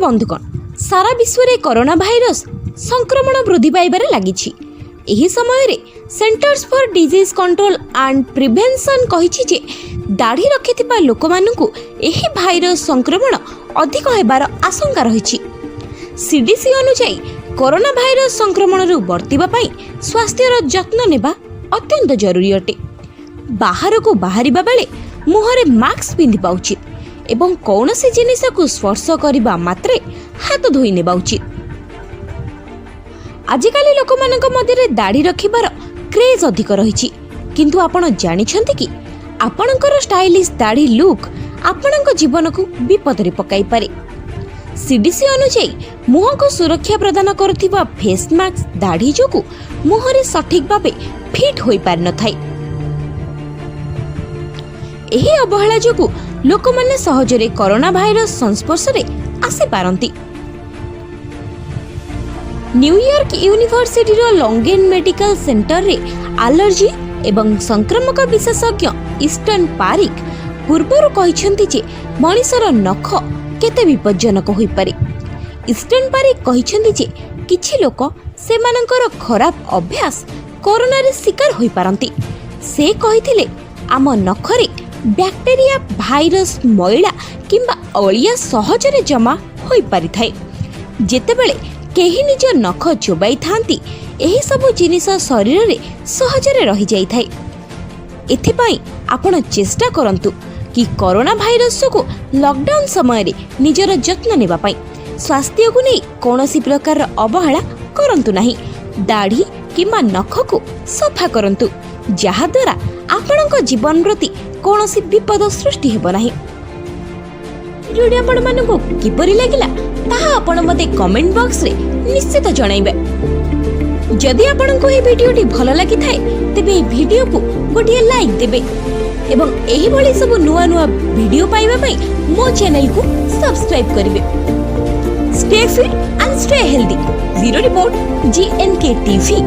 बंधुगण सारा विश्व में कोरोना भाइरस संक्रमण वृद्धि पाइबारे लागिछि। एही समय रे centers for disease control and prevention कहिछि जे दाढ़ी रखिथिबा लोकमानंकु एही भाइरस संक्रमण अधिक हेबार आशंका रहिछि। सीडीसी अनुसार कोरोना भाइरस संक्रमण रु बर्तिबा पई स्वास्थ्यर जत्न नेबा अत्यंत जरूरी अटे। बाहर को बाहरिबा बेले मुहरे मास्क पिंधि पाउछि एवं कौनसी जिनिस को स्पर्श करने मात्रे हाथ धोई नेबा उचित। आजिकाली लोकमानक मध्य दाढ़ी रखिबार क्रेज अधिक रहिछि, किंतु आपण जानिछन्ति कि आपणकर स्टाइलिश दाढ़ी लुक आपणक जीवन को विपद रे पकाई पारे। सीडीसी अनुसार मुह को सुरक्षा प्रदान करुथिबा फेस मास्क दाढ़ी जोगु मुहरे सठिक भाबे फिट होई पार न थाई। एही अवहेला जोगु लोकमाने सहजरे कोरोना भाइरस संस्पर्श रे आसी पारंती। न्यूयॉर्क यूनिवर्सिटी रो लॉन्गेन मेडिकल सेंटर रे एलर्जी एवं संक्रमक विशेषज्ञ ईस्टर्न पारिक पूर्वरु कहिसंती जे मनिषर नख केते विपज्जनक होई पारे। ईस्टर्न पारिक कहिसंती जे किछि लोक सेमानकर खराब अभ्यास कोरोना रे शिकार होई पारंती। से कहिथिले आम नखरे बैक्टेरिया भाइरस मैला किंबा अलिया सहजरे जमा होई पारि थाए। जेतेबेले केही निज नख चोबाई थांती एही सबु जिनिस शरीर रे सहजरे रही जाई थाए। एथिपाई आपण चेष्टा करंतु कि कोरोना भाइरस को लॉकडाउन समय रे निजर जत्न नेबा पई स्वास्थ्य को नै कोनोसी प्रकार अवहेला करंतु नाही। दाढ़ी किंबा नख को सफा करंतु, जहा द्वारा आपणक जीवन प्रति कोनोसी विपद सृष्टि हेबो नाही। वीडियो आपण मानकु किपरि लागिला ताहा आपण मते कमेंट बॉक्स रे निश्चित जणाइबे। जदि आपणको ए वीडियोटी भलो लागि थाए तेबे ए वीडियो को गोटिए लाइक देबे एवं एही भली सब नुवा नुवा वीडियो पाइबा पई मो चैनल को सब्सक्राइब करिवे। Stay fit and stay healthy. Bureau report GNK TV।